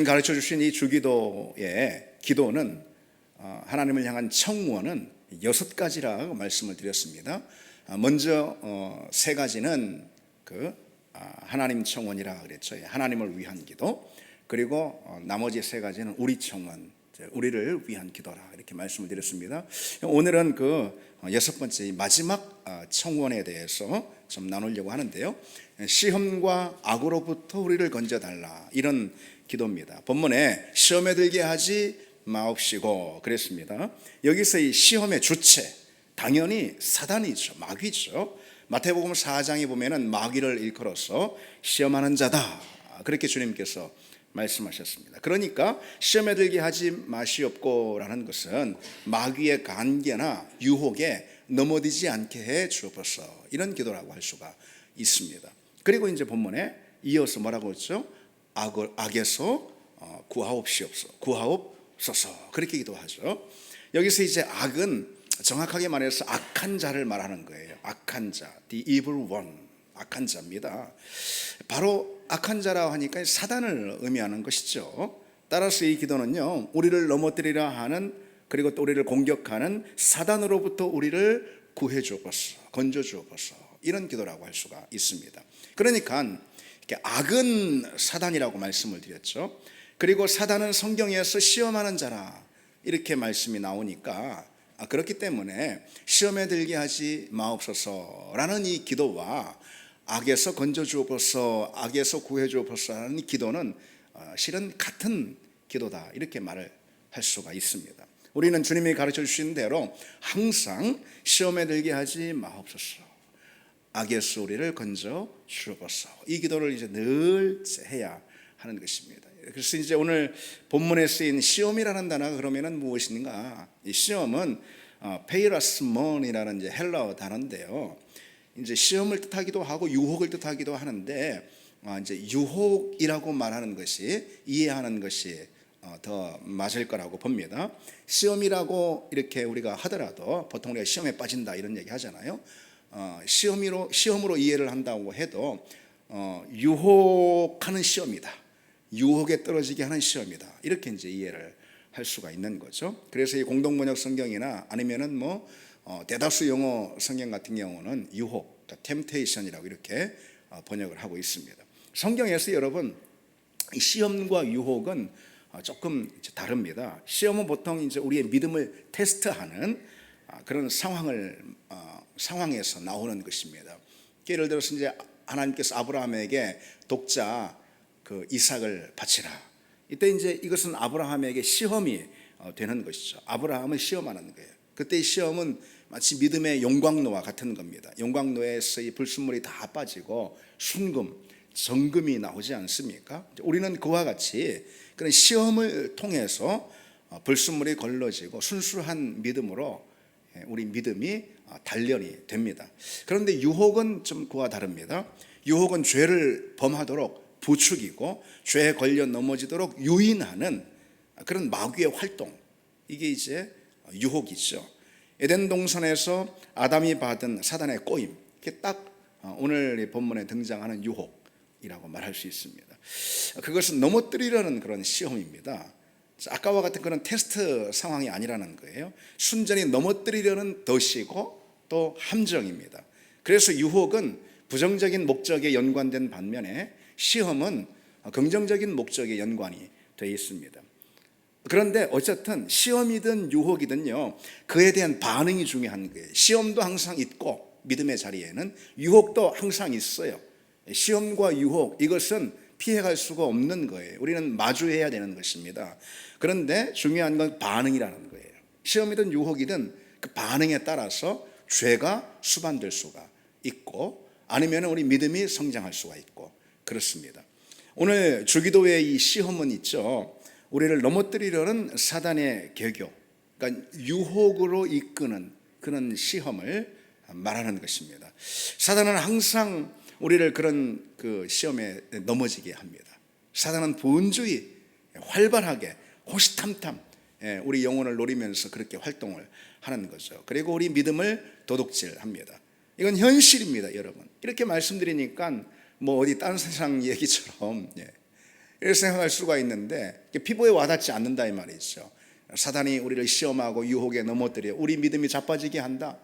가르쳐 주신 이 주기도의 기도는 하나님을 향한 청원은 6가지라고 말씀을 드렸습니다. 먼저 3가지는 하나님 청원이라 그랬죠. 하나님을 위한 기도. 그리고 나머지 3가지는 우리 청원, 우리를 위한 기도라 이렇게 말씀을 드렸습니다. 오늘은 6번째 마지막 청원에 대해서 좀 나누려고 하는데요. 시험과 악으로부터 우리를 건져달라, 이런 기도입니다. 본문에 시험에 들게 하지 마옵시고 그랬습니다. 여기서 이 시험의 주체, 당연히 사단이죠. 마귀죠. 마태복음 4장에 보면은 마귀를 일컬어서 시험하는 자다, 그렇게 주님께서 말씀하셨습니다. 그러니까 시험에 들게 하지 마시옵고라는 것은 마귀의 간계나 유혹에 넘어지지 않게 해 주옵소서, 이런 기도라고 할 수가 있습니다. 그리고 이제 본문에 이어서 뭐라고 했죠? 악에서 구하옵소서, 그렇게 기도하죠. 여기서 이제 악은 정확하게 말해서 악한 자를 말하는 거예요. 악한 자, the evil one, 악한 자입니다. 바로 악한 자라고 하니까 사단을 의미하는 것이죠. 따라서 이 기도는요, 우리를 넘어뜨리려 하는, 그리고 또 우리를 공격하는 사단으로부터 우리를 구해 주옵소서, 건져 주옵소서, 이런 기도라고 할 수가 있습니다. 그러니까 악은 사단이라고 말씀을 드렸죠. 그리고 사단은 성경에서 시험하는 자라, 이렇게 말씀이 나오니까 그렇기 때문에 시험에 들게 하지 마옵소서라는 이 기도와 악에서 건져 주옵소서, 악에서 구해 주옵소서라는 이 기도는 실은 같은 기도다, 이렇게 말을 할 수가 있습니다. 우리는 주님이 가르쳐 주신 대로 항상 시험에 들게 하지 마옵소서, 악에서 우리를 건져 주옵소서, 이 기도를 이제 늘 해야 하는 것입니다. 그래서 이제 오늘 본문에 쓰인 시험이라는 단어가 그러면은 무엇인가? 이 시험은 페이라스몬이라는 이제 헬라어 단어인데요. 이제 시험을 뜻하기도 하고 유혹을 뜻하기도 하는데, 이제 유혹이라고 말하는 것이, 이해하는 것이 더 맞을 거라고 봅니다. 시험이라고 이렇게 우리가 하더라도 보통 우리가 시험에 빠진다 이런 얘기 하잖아요. 시험으로 이해를 한다고 해도 유혹하는 시험이다, 유혹에 떨어지게 하는 시험이다, 이렇게 이제 이해를 할 수가 있는 거죠. 그래서 이 공동번역 성경이나 아니면은 대다수 영어 성경 같은 경우는 유혹, temptation이라고 이렇게 번역을 하고 있습니다. 성경에서 여러분, 이 시험과 유혹은 조금 다릅니다. 시험은 보통 이제 우리의 믿음을 테스트하는 그런 상황에서 나오는 것입니다. 예를 들어서 이제 하나님께서 아브라함에게 독자 이삭을 바치라. 이때 이제 이것은 아브라함에게 시험이 되는 것이죠. 아브라함을 시험하는 거예요. 그때 이 시험은 마치 믿음의 용광로와 같은 겁니다. 용광로에서 이 불순물이 다 빠지고 순금, 정금이 나오지 않습니까? 우리는 그와 같이 그런 시험을 통해서 불순물이 걸러지고 순수한 믿음으로 우리 믿음이 단련이 됩니다. 그런데 유혹은 좀 그와 다릅니다. 유혹은 죄를 범하도록 부추기고 죄에 걸려 넘어지도록 유인하는 그런 마귀의 활동, 이게 이제 유혹이죠. 에덴 동산에서 아담이 받은 사단의 꼬임, 이게 딱 오늘 본문에 등장하는 유혹이라고 말할 수 있습니다. 그것은 넘어뜨리려는 그런 시험입니다. 아까와 같은 그런 테스트 상황이 아니라는 거예요. 순전히 넘어뜨리려는 덫이고 또 함정입니다. 그래서 유혹은 부정적인 목적에 연관된 반면에 시험은 긍정적인 목적에 연관이 되어 있습니다. 그런데 어쨌든 시험이든 유혹이든요, 그에 대한 반응이 중요한 거예요. 시험도 항상 있고 믿음의 자리에는 유혹도 항상 있어요. 시험과 유혹, 이것은 피해갈 수가 없는 거예요. 우리는 마주해야 되는 것입니다. 그런데 중요한 건 반응이라는 거예요. 시험이든 유혹이든 그 반응에 따라서 죄가 수반될 수가 있고, 아니면 우리 믿음이 성장할 수가 있고 그렇습니다. 오늘 주기도의 이 시험은 있죠. 우리를 넘어뜨리려는 사단의 계교, 그러니까 유혹으로 이끄는 그런 시험을 말하는 것입니다. 사단은 항상 우리를 그런 시험에 넘어지게 합니다. 사단은 본주의, 활발하게 호시탐탐 우리 영혼을 노리면서 그렇게 활동을 하는 거죠. 그리고 우리 믿음을 도둑질합니다. 이건 현실입니다, 여러분. 이렇게 말씀드리니까 어디 딴 세상 얘기처럼 이렇게 생각할 수가 있는데 피부에 와닿지 않는다 이 말이죠. 사단이 우리를 시험하고 유혹에 넘어뜨려 우리 믿음이 자빠지게 한다.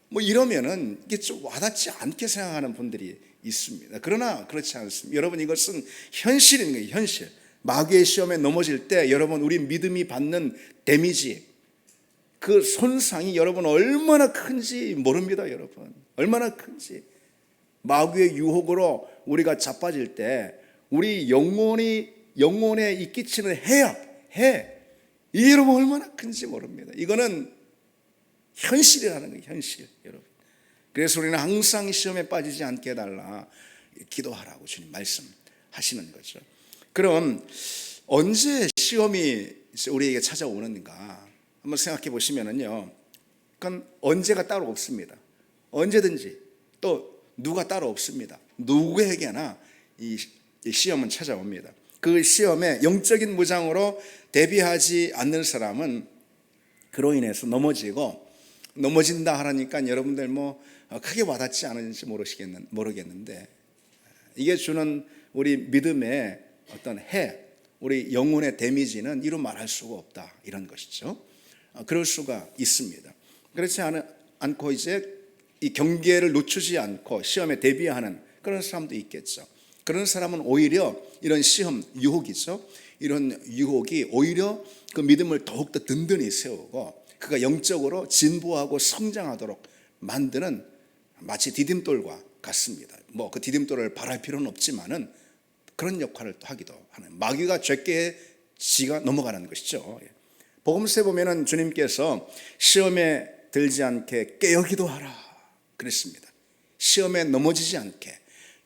뭐 이러면은 이게 좀 와닿지 않게 생각하는 분들이 있습니다. 그러나 그렇지 않습니다. 여러분, 이것은 현실인 거예요. 현실. 마귀의 시험에 넘어질 때 여러분, 우리 믿음이 받는 데미지, 그 손상이 여러분 얼마나 큰지 모릅니다. 여러분, 얼마나 큰지. 마귀의 유혹으로 우리가 자빠질 때 우리 영혼에 이 끼치는 해 이 여러분 얼마나 큰지 모릅니다. 이거는 현실이라는 거예요. 현실, 여러분. 그래서 우리는 항상 시험에 빠지지 않게 해달라 기도하라고 주님 말씀하시는 거죠. 그럼 언제 시험이 우리에게 찾아오는가 한번 생각해 보시면은요, 그건 언제가 따로 없습니다. 언제든지, 또 누가 따로 없습니다. 누구에게나 이 시험은 찾아옵니다. 그 시험에 영적인 무장으로 대비하지 않는 사람은 그로 인해서 넘어진다 하라니까 여러분들 뭐 크게 와닿지 않은지 모르겠는데, 이게 주는 우리 믿음의 어떤 우리 영혼의 데미지는 이루 말할 수가 없다, 이런 것이죠. 그럴 수가 있습니다. 그렇지 않고 이제 이 경계를 놓치지 않고 시험에 대비하는 그런 사람도 있겠죠. 그런 사람은 오히려 이런 시험, 유혹이죠. 이런 유혹이 오히려 그 믿음을 더욱더 든든히 세우고 그가 영적으로 진보하고 성장하도록 만드는 마치 디딤돌과 같습니다. 뭐 그 디딤돌을 바랄 필요는 없지만은 그런 역할을 또 하기도 하는, 마귀가 죄께 지가 넘어가는 것이죠. 복음서에 보면은 주님께서 시험에 들지 않게 깨어 기도하라 그랬습니다. 시험에 넘어지지 않게,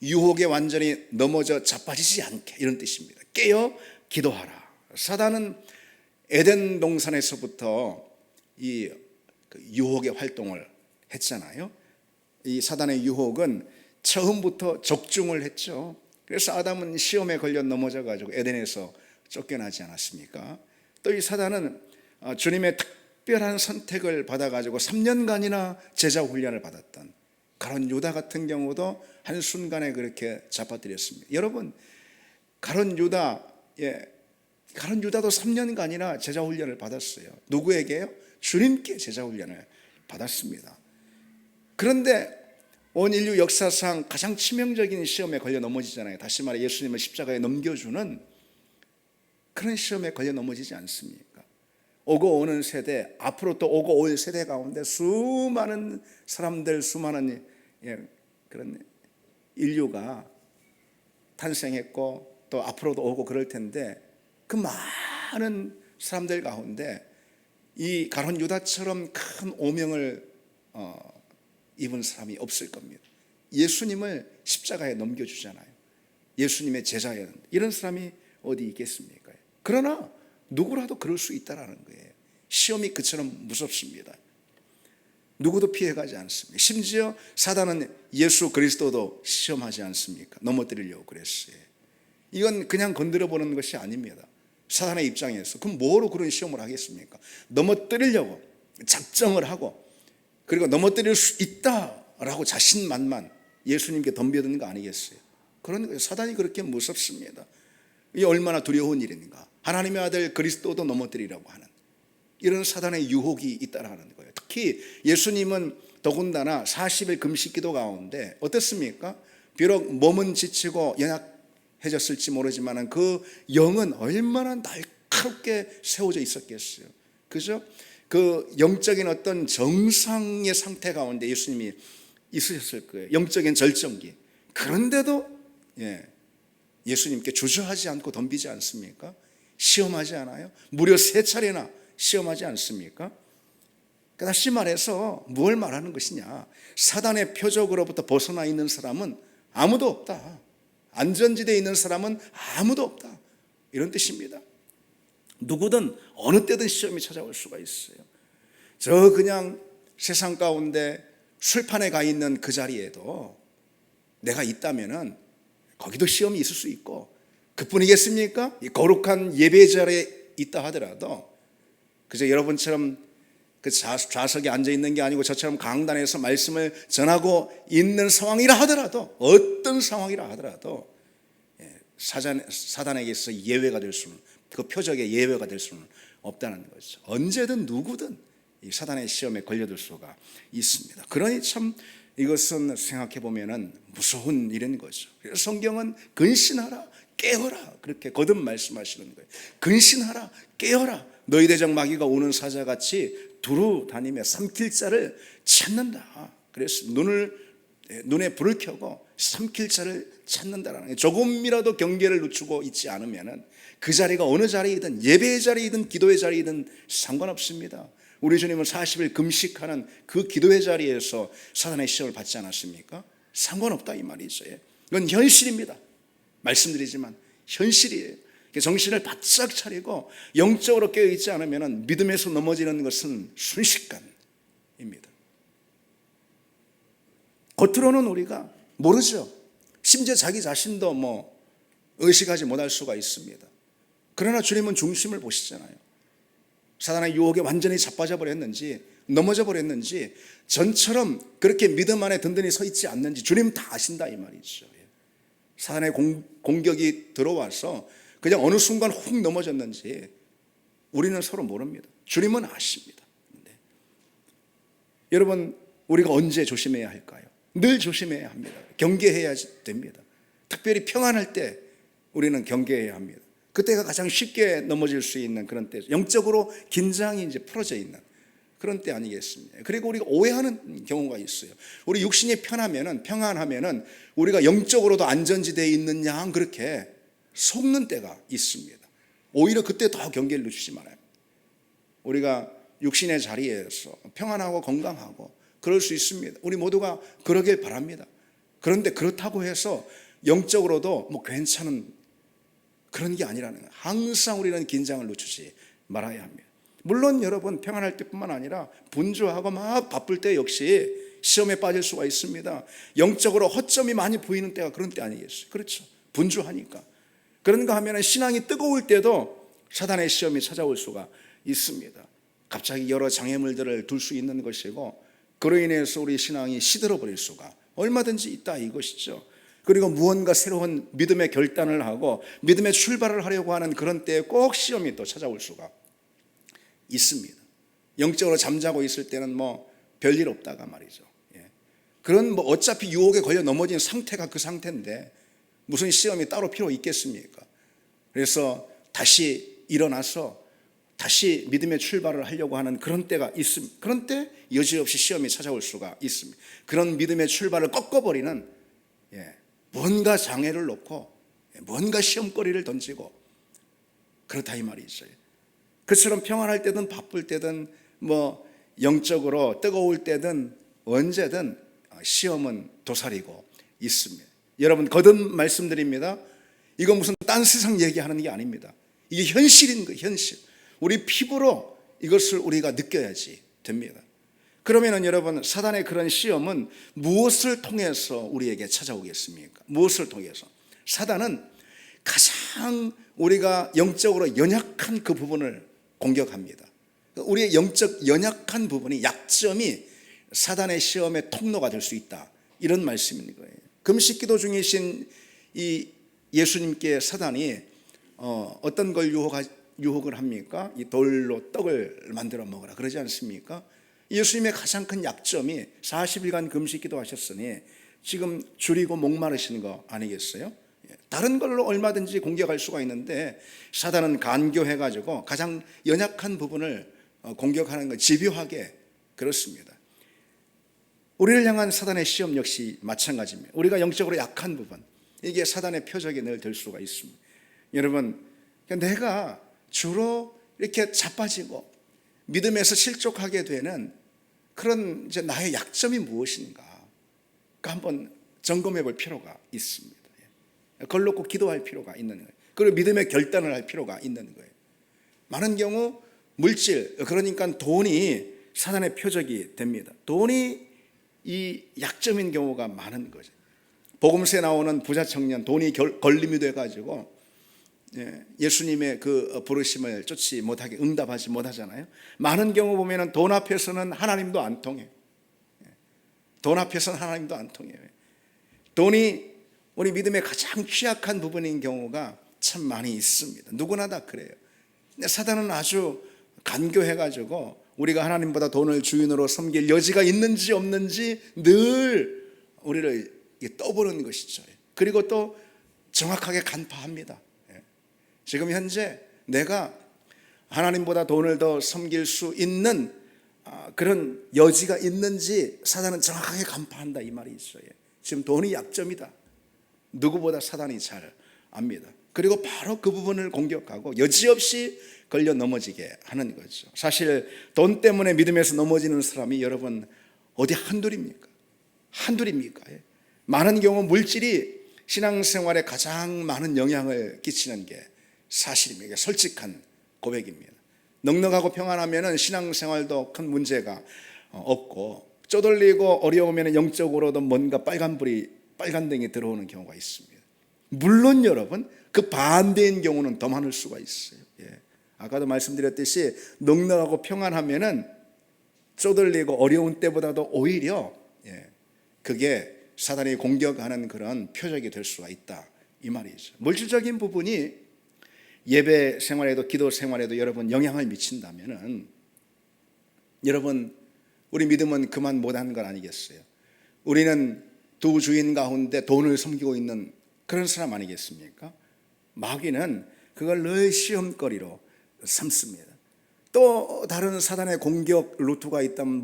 유혹에 완전히 넘어져 자빠지지 않게, 이런 뜻입니다. 깨어 기도하라. 사단은 에덴 동산에서부터 이 유혹의 활동을 했잖아요. 이 사단의 유혹은 처음부터 적중을 했죠. 그래서 아담은 시험에 걸려 넘어져 가지고 에덴에서 쫓겨나지 않았습니까? 또 이 사단은 주님의 특별한 선택을 받아 가지고 3년간이나 제자 훈련을 받았던 가룟 유다 같은 경우도 한순간에 그렇게 잡아들였습니다. 여러분, 가룟 유다도 3년간이나 제자 훈련을 받았어요. 누구에게요? 주님께 제자 훈련을 받았습니다. 그런데 온 인류 역사상 가장 치명적인 시험에 걸려 넘어지잖아요. 다시 말해 예수님을 십자가에 넘겨주는 그런 시험에 걸려 넘어지지 않습니까? 오고 오는 세대, 앞으로 또 오고 올 세대 가운데 수많은 사람들, 수많은 그런 인류가 탄생했고 또 앞으로도 오고 그럴 텐데, 그 많은 사람들 가운데 이 가룟 유다처럼 큰 오명을 입은 사람이 없을 겁니다. 예수님을 십자가에 넘겨주잖아요. 예수님의 제자였는데 이런 사람이 어디 있겠습니까? 그러나 누구라도 그럴 수 있다라는 거예요. 시험이 그처럼 무섭습니다. 누구도 피해가지 않습니다. 심지어 사단은 예수 그리스도도 시험하지 않습니까? 넘어뜨리려고 그랬어요. 이건 그냥 건드려 보는 것이 아닙니다. 사단의 입장에서 그럼 뭐로 그런 시험을 하겠습니까? 넘어뜨리려고 작정을 하고, 그리고 넘어뜨릴 수 있다라고 자신만만 예수님께 덤벼드는 거 아니겠어요? 그러니까 사단이 그렇게 무섭습니다. 이게 얼마나 두려운 일인가. 하나님의 아들 그리스도도 넘어뜨리려고 하는 이런 사단의 유혹이 있다라는 거예요. 특히 예수님은 더군다나 40일 금식기도 가운데 어떻습니까? 비록 몸은 지치고 연약해졌을지 모르지만 그 영은 얼마나 날카롭게 세워져 있었겠어요. 그죠? 그 영적인 어떤 정상의 상태 가운데 예수님이 있으셨을 거예요. 영적인 절정기. 그런데도 예수님께 주저하지 않고 덤비지 않습니까? 시험하지 않아요? 무려 3차례나 시험하지 않습니까? 다시 말해서 뭘 말하는 것이냐? 사단의 표적으로부터 벗어나 있는 사람은 아무도 없다. 안전지대에 있는 사람은 아무도 없다. 이런 뜻입니다. 누구든 어느 때든 시험이 찾아올 수가 있어요. 저 그냥 세상 가운데 술판에 가 있는 그 자리에도 내가 있다면은 거기도 시험이 있을 수 있고, 그뿐이겠습니까? 이 거룩한 예배 자리에 있다 하더라도 그저 여러분처럼 그 좌석에 앉아 있는 게 아니고 저처럼 강단에서 말씀을 전하고 있는 상황이라 하더라도, 어떤 상황이라 하더라도 사단에게서 예외가 될 수는, 그 표적의 예외가 될 수는 없다는 거죠. 언제든 누구든 이 사단의 시험에 걸려들 수가 있습니다. 그러니 참 이것은 생각해 보면은 무서운 일인 거죠. 그래서 성경은 근신하라, 깨어라, 그렇게 거듭 말씀하시는 거예요. 근신하라, 깨어라. 너희 대적 마귀가 오는 사자같이 두루 다니며 삼킬 자를 찾는다. 그래서 눈에 불을 켜고 삼킬 자를 찾는다라는 거예요. 조금이라도 경계를 늦추고 있지 않으면은 그 자리가 어느 자리이든, 예배의 자리이든 기도의 자리이든 상관없습니다. 우리 주님은 40일 금식하는 그 기도의 자리에서 사단의 시험을 받지 않았습니까? 상관없다 이 말이죠. 이건 현실입니다. 말씀드리지만 현실이에요. 정신을 바짝 차리고 영적으로 깨어있지 않으면 믿음에서 넘어지는 것은 순식간입니다. 겉으로는 우리가 모르죠. 심지어 자기 자신도 의식하지 못할 수가 있습니다. 그러나 주님은 중심을 보시잖아요. 사단의 유혹에 완전히 자빠져 버렸는지, 넘어져 버렸는지, 전처럼 그렇게 믿음 안에 든든히 서 있지 않는지 주님은 다 아신다 이 말이죠. 사단의 공격이 들어와서 그냥 어느 순간 훅 넘어졌는지 우리는 서로 모릅니다. 주님은 아십니다. 여러분, 우리가 언제 조심해야 할까요? 늘 조심해야 합니다. 경계해야 됩니다. 특별히 평안할 때 우리는 경계해야 합니다. 그때가 가장 쉽게 넘어질 수 있는 그런 때, 영적으로 긴장이 이제 풀어져 있는 그런 때 아니겠습니까? 그리고 우리가 오해하는 경우가 있어요. 우리 육신이 평안하면은 우리가 영적으로도 안전지대에 있는 양 그렇게 속는 때가 있습니다. 오히려 그때 더 경계를 늦추지 말아요. 우리가 육신의 자리에서 평안하고 건강하고 그럴 수 있습니다. 우리 모두가 그러길 바랍니다. 그런데 그렇다고 해서 영적으로도 괜찮은 그런 게 아니라는 거예요. 항상 우리는 긴장을 늦추지 말아야 합니다. 물론 여러분 평안할 때뿐만 아니라 분주하고 막 바쁠 때 역시 시험에 빠질 수가 있습니다. 영적으로 허점이 많이 보이는 때가 그런 때 아니겠어요? 그렇죠. 분주하니까. 그런가 하면 신앙이 뜨거울 때도 사단의 시험이 찾아올 수가 있습니다. 갑자기 여러 장애물들을 둘 수 있는 것이고, 그로 인해서 우리 신앙이 시들어 버릴 수가 얼마든지 있다 이것이죠. 그리고 무언가 새로운 믿음의 결단을 하고 믿음의 출발을 하려고 하는 그런 때에 꼭 시험이 또 찾아올 수가 있습니다. 영적으로 잠자고 있을 때는 별일 없다가 말이죠. 그런 어차피 유혹에 걸려 넘어진 상태가 그 상태인데 무슨 시험이 따로 필요 있겠습니까? 그래서 다시 일어나서 다시 믿음의 출발을 하려고 하는 그런 때가 있습니다. 그런 때 여지없이 시험이 찾아올 수가 있습니다. 그런 믿음의 출발을 꺾어버리는 뭔가 장애를 놓고 뭔가 시험거리를 던지고 그렇다 이 말이죠. 그처럼 평안할 때든 바쁠 때든 영적으로 뜨거울 때든 언제든 시험은 도사리고 있습니다. 여러분 거듭 말씀드립니다. 이건 무슨 딴 세상 얘기하는 게 아닙니다. 이게 현실인 거예요. 현실. 우리 피부로 이것을 우리가 느껴야지 됩니다. 그러면은 여러분 사단의 그런 시험은 무엇을 통해서 우리에게 찾아오겠습니까? 무엇을 통해서? 사단은 가장 우리가 영적으로 연약한 그 부분을 공격합니다. 우리의 영적 연약한 부분이, 약점이 사단의 시험의 통로가 될 수 있다, 이런 말씀인 거예요. 금식기도 중이신 이 예수님께 사단이 어떤 걸 유혹을 합니까? 이 돌로 떡을 만들어 먹으라 그러지 않습니까? 예수님의 가장 큰 약점이 40일간 금식기도 하셨으니 지금 줄이고 목마르시는 거 아니겠어요? 다른 걸로 얼마든지 공격할 수가 있는데 사단은 간교해가지고 가장 연약한 부분을 공격하는 거, 집요하게 그렇습니다. 우리를 향한 사단의 시험 역시 마찬가지입니다. 우리가 영적으로 약한 부분, 이게 사단의 표적이 늘 될 수가 있습니다. 여러분, 내가 주로 이렇게 자빠지고 믿음에서 실족하게 되는 그런 이제 나의 약점이 무엇인가, 한번 점검해 볼 필요가 있습니다. 그걸 놓고 기도할 필요가 있는 거예요. 그리고 믿음의 결단을 할 필요가 있는 거예요. 많은 경우 물질, 그러니까 돈이 사단의 표적이 됩니다. 돈이 이 약점인 경우가 많은 거죠. 복음서에 나오는 부자 청년, 돈이 걸림이 돼가지고 예수님의 그 부르심을 쫓지 못하게, 응답하지 못하잖아요. 많은 경우 보면은 돈 앞에서는 하나님도 안 통해요. 돈 앞에서는 하나님도 안 통해요. 돈이 우리 믿음의 가장 취약한 부분인 경우가 참 많이 있습니다. 누구나 다 그래요. 근데 사단은 아주 간교해가지고 우리가 하나님보다 돈을 주인으로 섬길 여지가 있는지 없는지 늘 우리를 떠보는 것이죠. 그리고 또 정확하게 간파합니다. 지금 현재 내가 하나님보다 돈을 더 섬길 수 있는 그런 여지가 있는지 사단은 정확하게 간파한다, 이 말이 있어요. 지금 돈이 약점이다. 누구보다 사단이 잘 압니다. 그리고 바로 그 부분을 공격하고 여지없이 걸려 넘어지게 하는 거죠. 사실 돈 때문에 믿음에서 넘어지는 사람이 여러분 어디 한둘입니까? 많은 경우 물질이 신앙생활에 가장 많은 영향을 끼치는 게 사실입니다. 솔직한 고백입니다. 넉넉하고 평안하면 신앙생활도 큰 문제가 없고, 쪼들리고 어려우면 영적으로도 뭔가 빨간등이 들어오는 경우가 있습니다. 물론 여러분 그 반대인 경우는 더 많을 수가 있어요. 아까도 말씀드렸듯이 넉넉하고 평안하면은 쪼들리고 어려운 때보다도 오히려 그게 사단이 공격하는 그런 표적이 될 수가 있다, 이 말이죠. 물질적인 부분이 예배 생활에도 기도 생활에도 여러분 영향을 미친다면은 여러분 우리 믿음은 그만 못하는 건 아니겠어요? 우리는 두 주인 가운데 돈을 섬기고 있는 그런 사람 아니겠습니까? 마귀는 그걸 늘 시험거리로 삼습니다. 또 다른 사단의 공격 루트가 있다면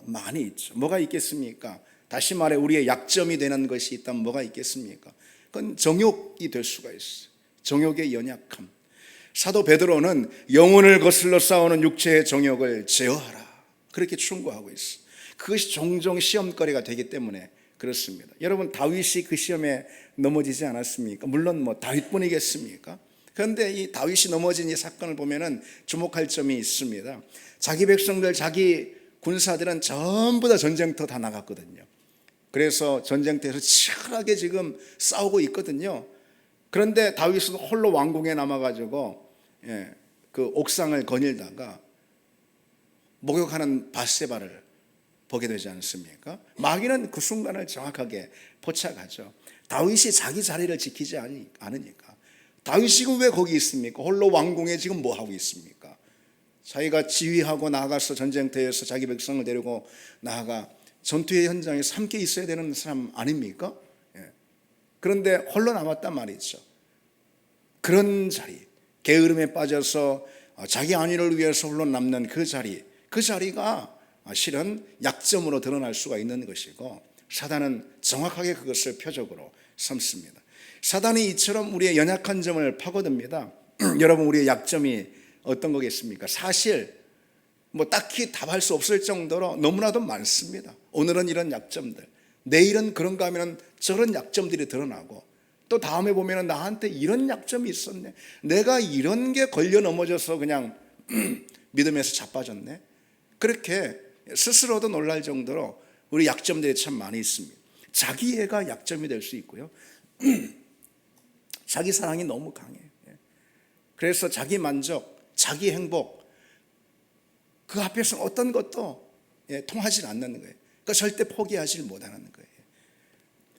많이 있죠. 뭐가 있겠습니까? 다시 말해 우리의 약점이 되는 것이 있다면 뭐가 있겠습니까? 그건 정욕이 될 수가 있어요. 정욕의 연약함. 사도 베드로는 영혼을 거슬러 싸우는 육체의 정욕을 제어하라, 그렇게 충고하고 있어요. 그것이 종종 시험거리가 되기 때문에 그렇습니다. 여러분 다윗이 그 시험에 넘어지지 않았습니까? 물론 다윗뿐이겠습니까? 그런데 이 다윗이 넘어진 이 사건을 보면은 주목할 점이 있습니다. 자기 백성들, 자기 군사들은 전부 다 전쟁터 다 나갔거든요. 그래서 전쟁터에서 치열하게 지금 싸우고 있거든요. 그런데 다윗은 홀로 왕궁에 남아가지고 그 옥상을 거닐다가 목욕하는 밧세바를 보게 되지 않습니까? 마귀는 그 순간을 정확하게 포착하죠. 다윗이 자기 자리를 지키지 않으니까. 다윗이 지금 왜 거기 있습니까? 홀로 왕궁에 지금 뭐 하고 있습니까? 자기가 지휘하고 나가서 전쟁터에서 자기 백성을 데리고 나아가 전투의 현장에서 함께 있어야 되는 사람 아닙니까? 그런데 홀로 남았단 말이죠. 그런 자리, 게으름에 빠져서 자기 안위를 위해서 홀로 남는 그 자리가 실은 약점으로 드러날 수가 있는 것이고, 사단은 정확하게 그것을 표적으로 삼습니다. 사단이 이처럼 우리의 연약한 점을 파고듭니다. 여러분 우리의 약점이 어떤 거겠습니까? 사실 딱히 답할 수 없을 정도로 너무나도 많습니다. 오늘은 이런 약점들, 내일은 그런가 하면 저런 약점들이 드러나고, 또 다음에 보면 나한테 이런 약점이 있었네, 내가 이런 게 걸려 넘어져서 그냥 믿음에서 자빠졌네, 그렇게 스스로도 놀랄 정도로 우리 약점들이 참 많이 있습니다. 자기애가 약점이 될 수 있고요. 자기 사랑이 너무 강해요. 그래서 자기 만족, 자기 행복, 그 앞에서 어떤 것도 통하지 않는 거예요. 그러니까 절대 포기하지 못하는 거예요.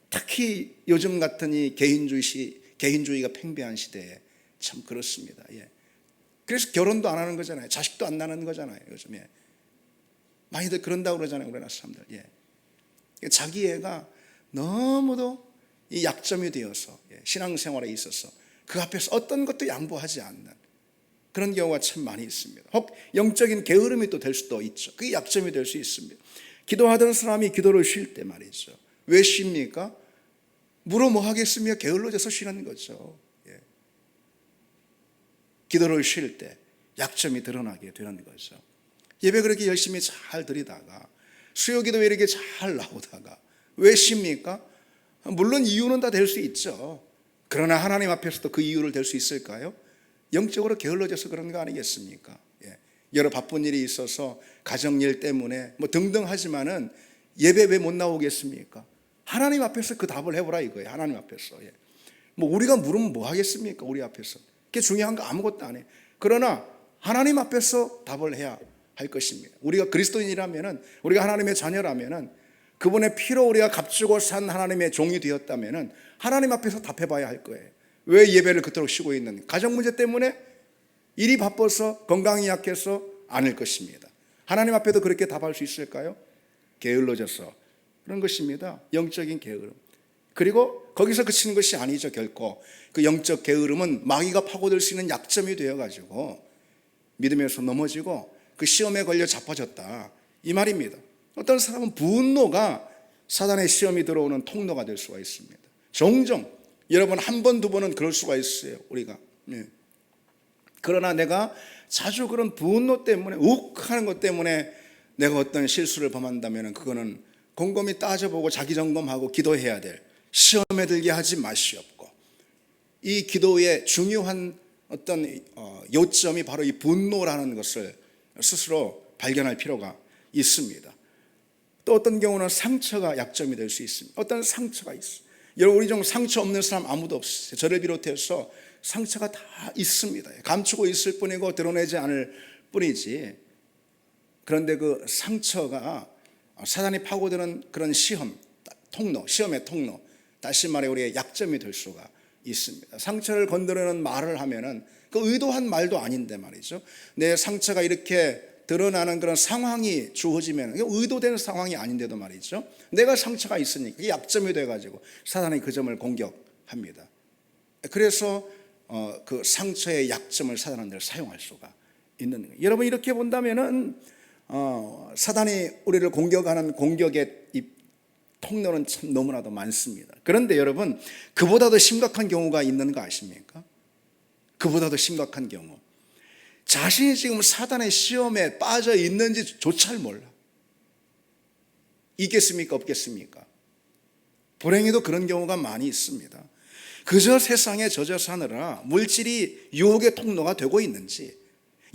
특히 요즘 같은 이 개인주의가 팽배한 시대에 참 그렇습니다. 그래서 결혼도 안 하는 거잖아요. 자식도 안 낳는 거잖아요. 요즘에 많이들 그런다고 그러잖아요, 우리나라 사람들. 자기애가 너무도 이 약점이 되어서 신앙생활에 있어서 그 앞에서 어떤 것도 양보하지 않는 그런 경우가 참 많이 있습니다. 혹 영적인 게으름이 또 될 수도 있죠. 그게 약점이 될 수 있습니다. 기도하던 사람이 기도를 쉴 때 말이죠. 왜 쉽니까? 물어 뭐 하겠으며 게을러져서 쉬는 거죠. 기도를 쉴 때 약점이 드러나게 되는 거죠. 예배 그렇게 열심히 잘 드리다가 수요기도에 이렇게 잘 나오다가 왜 쉽니까? 물론 이유는 다 될 수 있죠. 그러나 하나님 앞에서도 그 이유를 댈 수 있을까요? 영적으로 게을러져서 그런 거 아니겠습니까? 여러 바쁜 일이 있어서 가정일 때문에 등등 하지만은 예배 왜 못 나오겠습니까? 하나님 앞에서 그 답을 해보라 이거예요. 하나님 앞에서. 우리가 물으면 뭐 하겠습니까? 우리 앞에서. 그게 중요한 거 아무것도 안 해. 그러나 하나님 앞에서 답을 해야 할 것입니다. 우리가 그리스도인이라면은, 우리가 하나님의 자녀라면은 그분의 피로 우리가 값주고 산 하나님의 종이 되었다면 하나님 앞에서 답해봐야 할 거예요. 왜 예배를 그토록 쉬고 있는? 가정 문제 때문에? 일이 바빠서? 건강이 약해서? 아닐 것입니다. 하나님 앞에도 그렇게 답할 수 있을까요? 게을러져서 그런 것입니다. 영적인 게으름. 그리고 거기서 그치는 것이 아니죠. 결코 그 영적 게으름은 마귀가 파고들 수 있는 약점이 되어가지고 믿음에서 넘어지고 그 시험에 걸려 자빠졌다, 이 말입니다. 어떤 사람은 분노가 사단의 시험이 들어오는 통로가 될 수가 있습니다. 종종 여러분 한 번, 두 번은 그럴 수가 있어요, 우리가. 그러나 내가 자주 그런 분노 때문에, 욱하는 것 때문에 내가 어떤 실수를 범한다면 그거는 곰곰이 따져보고 자기 점검하고 기도해야 될, 시험에 들게 하지 마시옵고, 이 기도의 중요한 어떤 요점이 바로 이 분노라는 것을 스스로 발견할 필요가 있습니다. 또 어떤 경우는 상처가 약점이 될 수 있습니다. 어떤 상처가 있어요. 여러분, 우리 중 상처 없는 사람 아무도 없어요. 저를 비롯해서 상처가 다 있습니다. 감추고 있을 뿐이고 드러내지 않을 뿐이지. 그런데 그 상처가 사단이 파고드는 그런 시험, 통로, 시험의 통로, 다시 말해 우리의 약점이 될 수가 있습니다. 상처를 건드리는 말을 하면은 그 의도한 말도 아닌데 말이죠. 내 상처가 이렇게 드러나는 그런 상황이 주어지면 의도된 상황이 아닌데도 말이죠. 내가 상처가 있으니까 약점이 돼가지고 사단이 그 점을 공격합니다. 그래서 그 상처의 약점을 사단은 늘 사용할 수가 있는 거예요. 여러분, 이렇게 본다면은 사단이 우리를 공격하는 공격의 이 통로는 참 너무나도 많습니다. 그런데 여러분, 그보다도 심각한 경우가 있는 거 아십니까? 그보다도 심각한 경우, 자신이 지금 사단의 시험에 빠져 있는지조차 몰라. 있겠습니까? 없겠습니까? 불행히도 그런 경우가 많이 있습니다. 그저 세상에 젖어 사느라 물질이 유혹의 통로가 되고 있는지,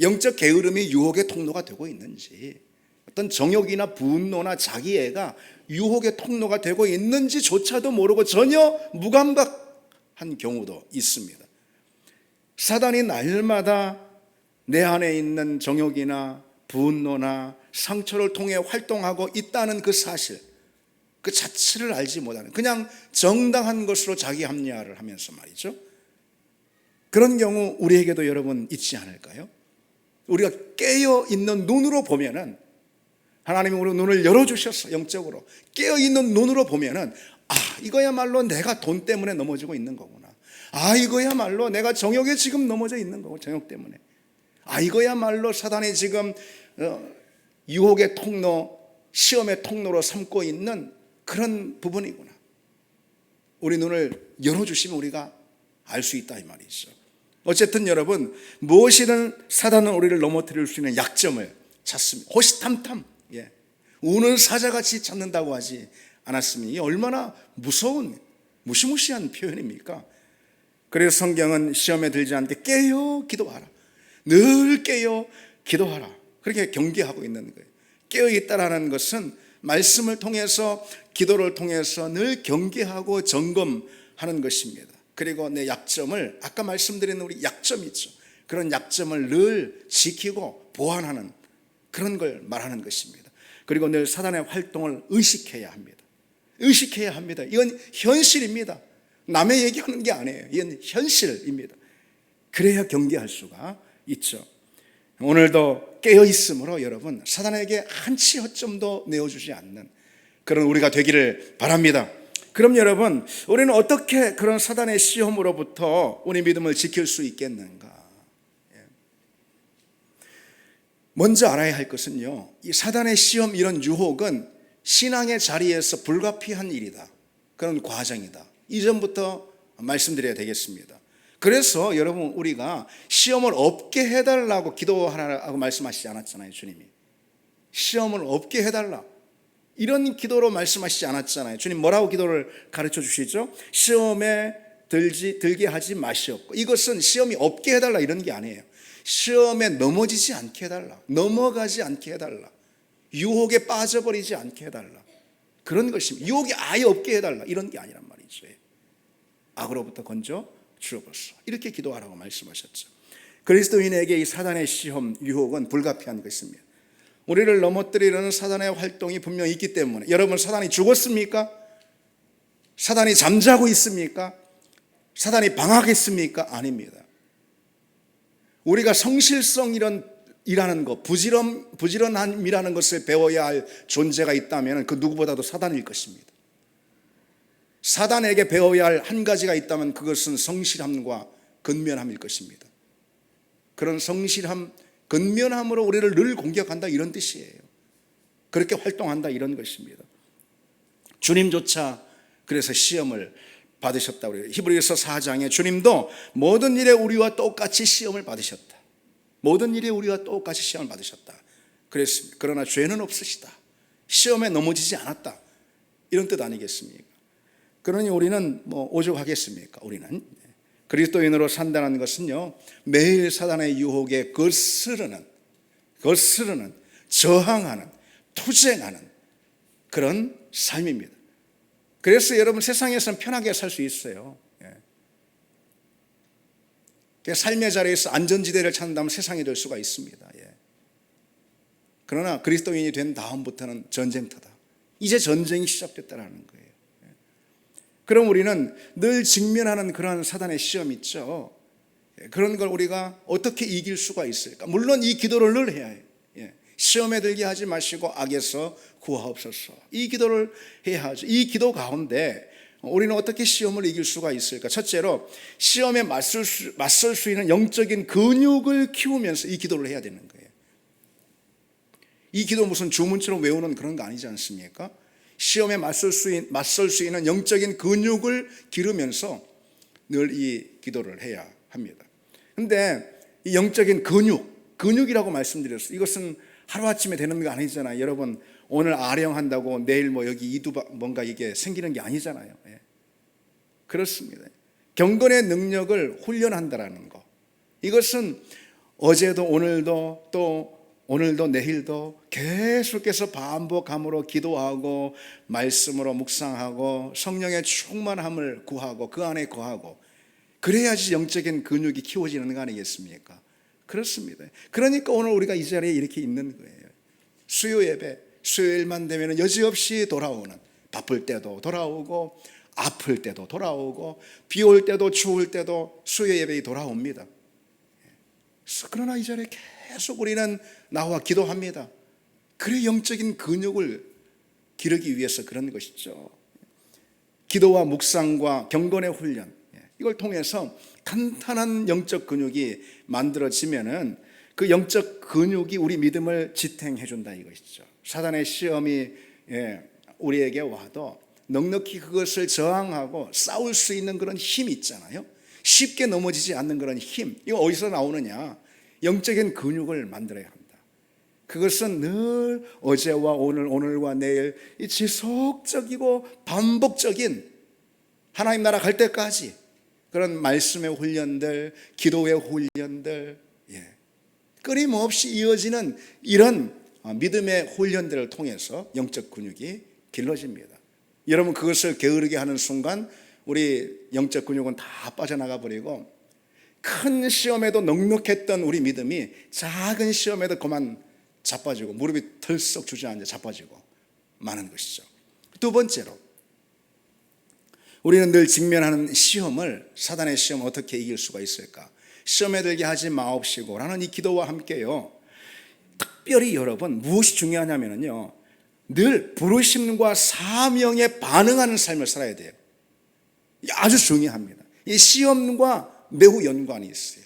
영적 게으름이 유혹의 통로가 되고 있는지, 어떤 정욕이나 분노나 자기애가 유혹의 통로가 되고 있는지조차도 모르고 전혀 무감각한 경우도 있습니다. 사단이 날마다 내 안에 있는 정욕이나 분노나 상처를 통해 활동하고 있다는 그 사실, 그 자체를 알지 못하는, 그냥 정당한 것으로 자기 합리화를 하면서 말이죠. 그런 경우 우리에게도 여러분 있지 않을까요? 우리가 깨어있는 눈으로 보면은, 하나님이 우리 눈을 열어주셨어. 영적으로 깨어있는 눈으로 보면은, 이거야말로 내가 돈 때문에 넘어지고 있는 거구나. 이거야말로 내가 정욕에 지금 넘어져 있는 거고, 정욕 때문에. 이거야말로 사단이 지금 유혹의 통로, 시험의 통로로 삼고 있는 그런 부분이구나. 우리 눈을 열어주시면 우리가 알 수 있다, 이 말이죠. 어쨌든 여러분, 무엇이든 사단은 우리를 넘어뜨릴 수 있는 약점을 찾습니다. 호시탐탐, 우는 사자같이 찾는다고 하지 않았습니까? 이게 얼마나 무서운, 무시무시한 표현입니까? 그래서 성경은 시험에 들지 않게 깨어 기도하라, 늘 깨어 기도하라, 그렇게 경계하고 있는 거예요. 깨어 있다라는 것은 말씀을 통해서, 기도를 통해서 늘 경계하고 점검하는 것입니다. 그리고 내 약점을, 아까 말씀드린 우리 약점 있죠. 그런 약점을 늘 지키고 보완하는 그런 걸 말하는 것입니다. 그리고 늘 사단의 활동을 의식해야 합니다. 의식해야 합니다. 이건 현실입니다. 남의 얘기하는 게 아니에요. 이건 현실입니다. 그래야 경계할 수가 있죠. 오늘도 깨어있으므로 여러분, 사단에게 한치 허점도 내어주지 않는 그런 우리가 되기를 바랍니다. 그럼 여러분, 우리는 어떻게 그런 사단의 시험으로부터 우리 믿음을 지킬 수 있겠는가? 먼저 알아야 할 것은요, 이 사단의 시험, 이런 유혹은 신앙의 자리에서 불가피한 일이다, 그런 과정이다, 이 점부터 말씀드려야 되겠습니다. 그래서 여러분, 우리가 시험을 없게 해달라고 기도하라고 말씀하시지 않았잖아요. 주님이 시험을 없게 해달라, 이런 기도로 말씀하시지 않았잖아요. 주님 뭐라고 기도를 가르쳐 주시죠? 시험에 들게 하지 마시옵고. 이것은 시험이 없게 해달라 이런 게 아니에요. 시험에 넘어지지 않게 해달라, 넘어가지 않게 해달라, 유혹에 빠져버리지 않게 해달라, 그런 것입니다. 유혹이 아예 없게 해달라 이런 게 아니란 말이죠. 악으로부터 건져 주옵소서, 이렇게 기도하라고 말씀하셨죠. 그리스도인에게 이 사단의 시험, 유혹은 불가피한 것입니다. 우리를 넘어뜨리려는 사단의 활동이 분명히 있기 때문에, 여러분, 사단이 죽었습니까? 사단이 잠자고 있습니까? 사단이 방학했습니까? 아닙니다. 우리가 성실성이라는 것, 부지런함이라는 것을 배워야 할 존재가 있다면 그 누구보다도 사단일 것입니다. 사단에게 배워야 할 한 가지가 있다면 그것은 성실함과 근면함일 것입니다. 그런 성실함, 근면함으로 우리를 늘 공격한다, 이런 뜻이에요. 그렇게 활동한다, 이런 것입니다. 주님조차 그래서 시험을 받으셨다고 그래요. 히브리서 4장에 주님도 모든 일에 우리와 똑같이 시험을 받으셨다. 모든 일에 우리와 똑같이 시험을 받으셨다 그랬습니다. 그러나 죄는 없으시다. 시험에 넘어지지 않았다. 이런 뜻 아니겠습니까? 그러니 우리는 오죽하겠습니까? 우리는 그리스도인으로 산다는 것은요, 매일 사단의 유혹에 거스르는, 저항하는, 투쟁하는 그런 삶입니다. 그래서 여러분, 세상에서는 편하게 살 수 있어요. 삶의 자리에서 안전지대를 찾는다면 세상이 될 수가 있습니다. 그러나 그리스도인이 된 다음부터는 전쟁터다. 이제 전쟁이 시작됐다는 거예요. 그럼 우리는 늘 직면하는 그러한 사단의 시험 있죠. 그런 걸 우리가 어떻게 이길 수가 있을까? 물론 이 기도를 늘 해야 해요. 시험에 들게 하지 마시고 악에서 구하옵소서. 이 기도를 해야 하죠. 이 기도 가운데 우리는 어떻게 시험을 이길 수가 있을까? 첫째로, 시험에 맞설 수 있는 영적인 근육을 키우면서 이 기도를 해야 되는 거예요. 이 기도 무슨 주문처럼 외우는 그런 거 아니지 않습니까? 시험에 맞설 수 있는 영적인 근육을 기르면서 늘 이 기도를 해야 합니다. 그런데 이 영적인 근육이라고 말씀드렸어요. 이것은 하루아침에 되는 게 아니잖아요. 여러분, 오늘 아령한다고 내일 여기 이두 뭔가 이게 생기는 게 아니잖아요. 그렇습니다. 경건의 능력을 훈련한다라는 거, 이것은 어제도 오늘도 내일도 계속해서 반복함으로 기도하고 말씀으로 묵상하고 성령의 충만함을 구하고 그 안에 거하고, 그래야지 영적인 근육이 키워지는 거 아니겠습니까? 그렇습니다. 그러니까 오늘 우리가 이 자리에 이렇게 있는 거예요. 수요 예배, 수요일만 되면 여지없이 돌아오는, 바쁠 때도 돌아오고 아플 때도 돌아오고 비 올 때도 추울 때도 수요 예배에 돌아옵니다. 그러나 이 자리에 계속 우리는 나와 기도합니다. 그래, 영적인 근육을 기르기 위해서 그런 것이죠. 기도와 묵상과 경건의 훈련, 이걸 통해서 탄탄한 영적 근육이 만들어지면은 그 영적 근육이 우리 믿음을 지탱해 준다, 이것이죠. 사단의 시험이 우리에게 와도 넉넉히 그것을 저항하고 싸울 수 있는 그런 힘이 있잖아요. 쉽게 넘어지지 않는 그런 힘, 이거 어디서 나오느냐? 영적인 근육을 만들어야 합니다. 그것은 늘 어제와 오늘과 내일 이 지속적이고 반복적인 하나님 나라 갈 때까지 그런 말씀의 훈련들, 기도의 훈련들, 끊임없이 이어지는 이런 믿음의 훈련들을 통해서 영적 근육이 길러집니다. 여러분, 그것을 게으르게 하는 순간 우리 영적 근육은 다 빠져나가 버리고, 큰 시험에도 넉넉했던 우리 믿음이 작은 시험에도 그만 자빠지고 무릎이 털썩 주저앉아 자빠지고 마는 것이죠. 두 번째로, 우리는 늘 직면하는 시험을, 사단의 시험을 어떻게 이길 수가 있을까? 시험에 들게 하지 마옵시고 라는 이 기도와 함께요, 특별히 여러분 무엇이 중요하냐면요, 늘 부르심과 사명에 반응하는 삶을 살아야 돼요. 아주 중요합니다. 이 시험과 매우 연관이 있어요.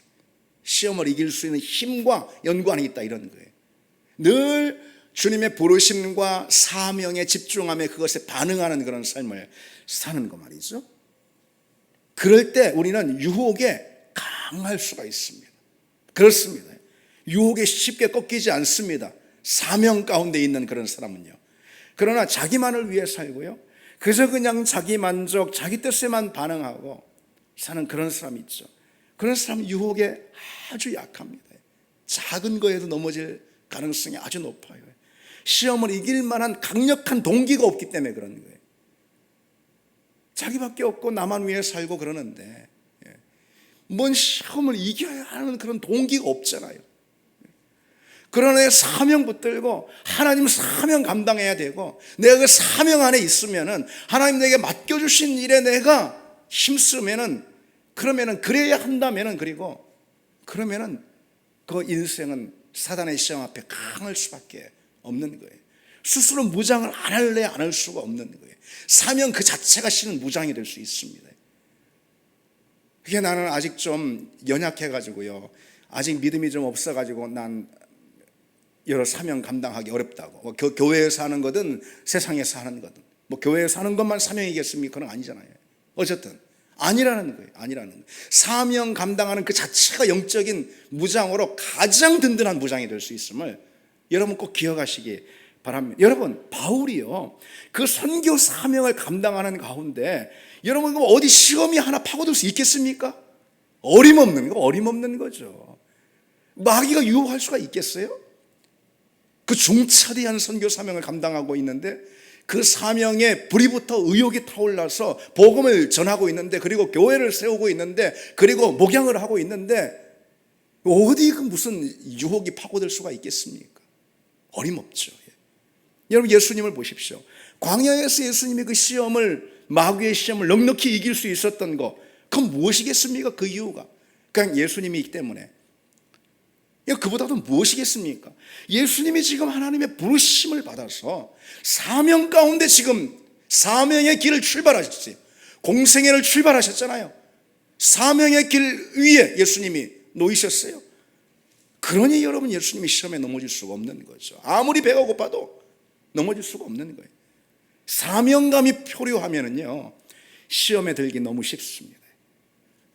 시험을 이길 수 있는 힘과 연관이 있다, 이런 거예요. 늘 주님의 부르심과 사명에 집중하며 그것에 반응하는 그런 삶을 사는 거 말이죠. 그럴 때 우리는 유혹에 강할 수가 있습니다. 그렇습니다. 유혹에 쉽게 꺾이지 않습니다. 사명 가운데 있는 그런 사람은요. 그러나 자기만을 위해 살고요, 그저 그냥 자기 만족, 자기 뜻에만 반응하고 사는 그런 사람이 있죠. 그런 사람은 유혹에 아주 약합니다. 작은 거에도 넘어질 가능성이 아주 높아요. 시험을 이길 만한 강력한 동기가 없기 때문에 그런 거예요. 자기밖에 없고 나만 위해 살고 그러는데 뭔 시험을 이겨야 하는 그런 동기가 없잖아요. 그러나 사명 붙들고 하나님 사명 감당해야 되고, 내가 그 사명 안에 있으면은 하나님 내게 맡겨주신 일에 내가 힘쓰면은, 그러면은 그래야 한다면은, 그리고 그러면은 그 인생은 사단의 시험 앞에 강할 수밖에 없는 거예요. 스스로 무장을 안 할래 안 할 수가 없는 거예요. 사명 그 자체가 실은 무장이 될 수 있습니다. 그게 나는 아직 좀 연약해가지고요, 아직 믿음이 좀 없어가지고 난 여러 사명 감당하기 어렵다고. 뭐 교회에서 하는 거든 세상에서 하는 거든, 뭐 교회에서 하는 것만 사명이겠습니까? 그건 아니잖아요. 어쨌든 아니라는 거예요. 아니라는 거예요. 사명 감당하는 그 자체가 영적인 무장으로 가장 든든한 무장이 될 수 있음을 여러분 꼭 기억하시기 바랍니다. 여러분, 바울이요, 그 선교 사명을 감당하는 가운데 여러분 어디 시험이 하나 파고들 수 있겠습니까? 어림없는 거죠. 마귀가 유혹할 수가 있겠어요? 그 중차대한 선교 사명을 감당하고 있는데, 그 사명에 불이 붙어 의욕이 타올라서 복음을 전하고 있는데, 그리고 교회를 세우고 있는데, 그리고 목양을 하고 있는데, 어디 그 무슨 유혹이 파고들 수가 있겠습니까? 어림없죠. 여러분, 예수님을 보십시오. 광야에서 예수님이 그 시험을, 마귀의 시험을 넉넉히 이길 수 있었던 거, 그건 무엇이겠습니까? 그 이유가 그냥 예수님이기 때문에. 그보다도 무엇이겠습니까? 예수님이 지금 하나님의 부르심을 받아서 사명 가운데 지금 사명의 길을 출발하셨어요. 공생애를 출발하셨잖아요. 사명의 길 위에 예수님이 놓이셨어요. 그러니 여러분, 예수님이 시험에 넘어질 수가 없는 거죠. 아무리 배가 고파도 넘어질 수가 없는 거예요. 사명감이 표류하면은요, 시험에 들기 너무 쉽습니다.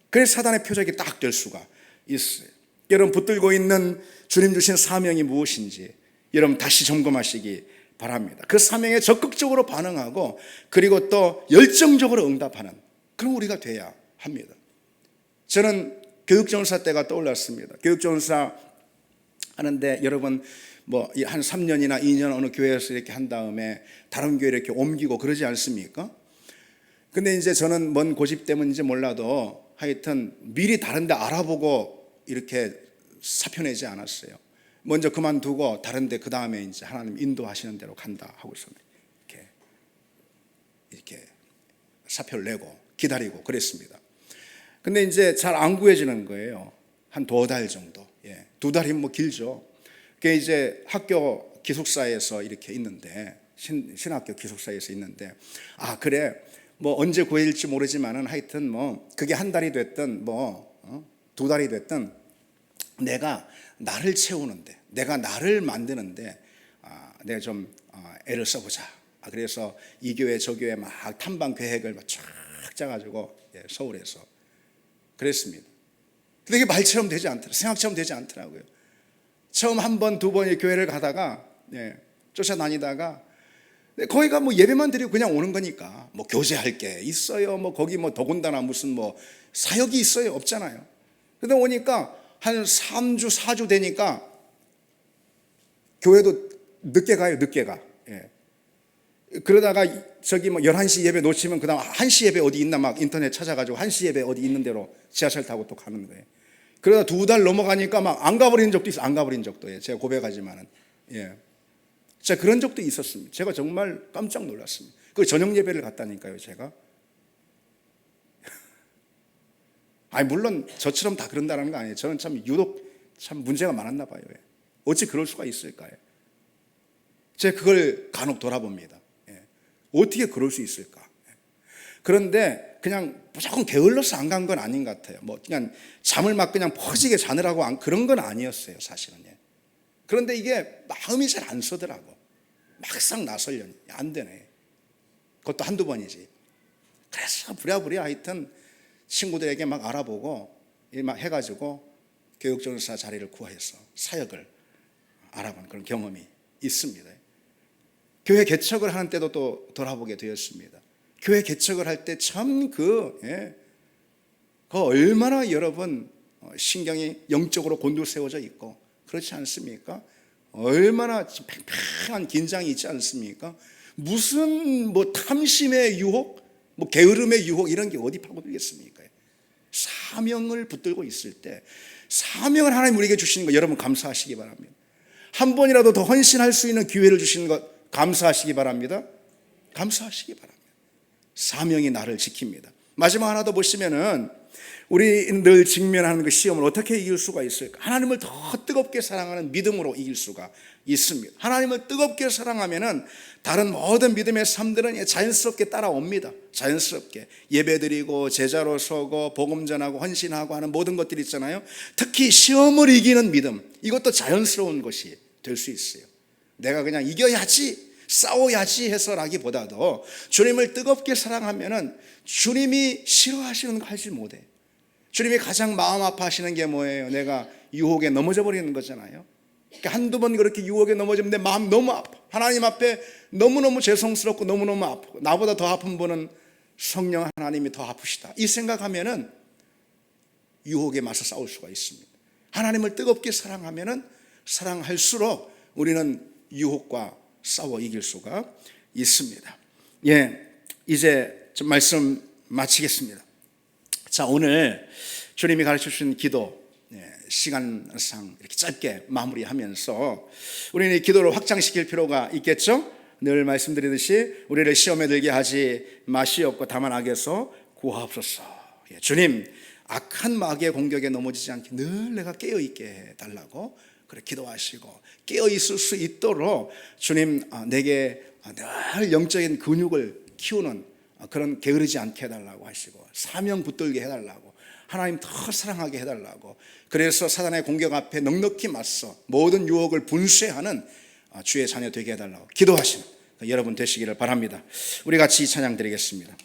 그래서 사단의 표적이 딱 될 수가 있어요. 여러분, 붙들고 있는 주님 주신 사명이 무엇인지 여러분 다시 점검하시기 바랍니다. 그 사명에 적극적으로 반응하고, 그리고 또 열정적으로 응답하는 그런 우리가 돼야 합니다. 저는 교육전사 때가 떠올랐습니다. 교육전사 하는데 여러분 뭐 한 3년이나 2년 어느 교회에서 이렇게 한 다음에 다른 교회에 이렇게 옮기고 그러지 않습니까? 근데 이제 저는 뭔 고집 때문인지 몰라도 하여튼 미리 다른 데 알아보고 이렇게 사표 내지 않았어요. 먼저 그만두고 다른 데 그 다음에 이제 하나님 인도하시는 대로 간다 하고서 이렇게 사표를 내고 기다리고 그랬습니다. 근데 이제 잘 안 구해지는 거예요. 한 2달 정도. 2달이면 뭐 길죠. 그게 이제 학교 기숙사에서 이렇게 있는데, 신학교 기숙사에서 있는데, 아 그래 뭐 언제 구해질지 모르지만은 하여튼 뭐 그게 한 달이 됐든 뭐 2달이 됐든 내가 나를 채우는데, 내가 나를 만드는데 내가 좀 애를 써보자. 그래서 이 교회 저 교회 막 탐방 계획을 쫙 짜가지고 서울에서 그랬습니다. 근데 이게 말처럼 되지 않더라고요. 생각처럼 되지 않더라고요. 처음 한 번, 2번의 교회를 가다가 쫓아다니다가 거기가 뭐 예배만 드리고 그냥 오는 거니까 뭐 교제할 게 있어요, 뭐 거기 뭐 더군다나 무슨 뭐 사역이 있어요? 없잖아요. 근데 오니까 한 3주, 4주 되니까 교회도 늦게 가요, 늦게 가. 그러다가 저기 뭐 11시 예배 놓치면 그 다음 1시 예배 어디 있나 막 인터넷 찾아가지고 1시 예배 어디 있는 대로 지하철 타고 또 가는 거예요. 그러다 2달 넘어가니까 막 안 가버린 적도 있어요. 안 가버린 적도. 제가 고백하지만은. 진짜 그런 적도 있었습니다. 제가 정말 깜짝 놀랐습니다. 그 저녁 예배를 갔다니까요, 제가. 아니, 물론 저처럼 다 그런다는 거 아니에요. 저는 참 유독 참 문제가 많았나 봐요. 어찌 그럴 수가 있을까요? 제가 그걸 간혹 돌아봅니다. 어떻게 그럴 수 있을까? 그런데 그냥 무조건 게을러서 안 간 건 아닌 것 같아요. 뭐 그냥 잠을 막 그냥 퍼지게 자느라고 그런 건 아니었어요, 사실은. 그런데 이게 마음이 잘 안 서더라고. 막상 나서려니 안 되네. 그것도 한두 번이지. 그래서 부랴부랴 하여튼 친구들에게 막 알아보고 막 해가지고 교육전사 자리를 구해서 사역을 알아본 그런 경험이 있습니다. 교회 개척을 하는 때도 또 돌아보게 되었습니다. 교회 개척을 할 때 참 그 얼마나 여러분 신경이 영적으로 곤두세워져 있고 그렇지 않습니까? 얼마나 팽팽한 긴장이 있지 않습니까? 무슨 뭐 탐심의 유혹, 뭐 게으름의 유혹 이런 게 어디 파고들겠습니까? 사명을 붙들고 있을 때, 사명을 하나님 우리에게 주시는 거 여러분 감사하시기 바랍니다. 한 번이라도 더 헌신할 수 있는 기회를 주시는 것 감사하시기 바랍니다. 감사하시기 바랍니다. 사명이 나를 지킵니다. 마지막 하나 더 보시면은 우리 늘 직면하는 그 시험을 어떻게 이길 수가 있을까? 하나님을 더 뜨겁게 사랑하는 믿음으로 이길 수가 있습니다. 하나님을 뜨겁게 사랑하면은 다른 모든 믿음의 삶들은 자연스럽게 따라옵니다. 자연스럽게 예배드리고 제자로 서고 복음 전하고 헌신하고 하는 모든 것들이 있잖아요. 특히 시험을 이기는 믿음, 이것도 자연스러운 것이 될 수 있어요. 내가 그냥 이겨야지, 싸워야지 해서라기보다도 주님을 뜨겁게 사랑하면은 주님이 싫어하시는 거 하지 못해. 주님이 가장 마음 아파하시는 게 뭐예요? 내가 유혹에 넘어져 버리는 거잖아요. 그러니까 한두 번 그렇게 유혹에 넘어지면 내 마음 너무 아파. 하나님 앞에 너무너무 죄송스럽고 너무너무 아프고 나보다 더 아픈 분은 성령 하나님이 더 아프시다. 이 생각하면은 유혹에 맞서 싸울 수가 있습니다. 하나님을 뜨겁게 사랑하면은 사랑할수록 우리는 유혹과 싸워 이길 수가 있습니다. 이제 좀 말씀 마치겠습니다. 자, 오늘 주님이 가르쳐 주신 기도 시간상 이렇게 짧게 마무리하면서 우리는 이 기도를 확장시킬 필요가 있겠죠? 늘 말씀드리듯이 우리를 시험에 들게 하지 마시옵고 다만 악에서 구하옵소서. 주님, 악한 마귀의 공격에 넘어지지 않게 늘 내가 깨어있게 해달라고 그렇게 기도하시고 깨어있을 수 있도록 주님 내게 늘 영적인 근육을 키우는 그런 게으르지 않게 해달라고 하시고 사명 붙들게 해달라고 하나님 더 사랑하게 해달라고 그래서 사단의 공격 앞에 넉넉히 맞서 모든 유혹을 분쇄하는 주의 자녀 되게 해달라고 기도하시는 여러분 되시기를 바랍니다. 우리 같이 찬양 드리겠습니다.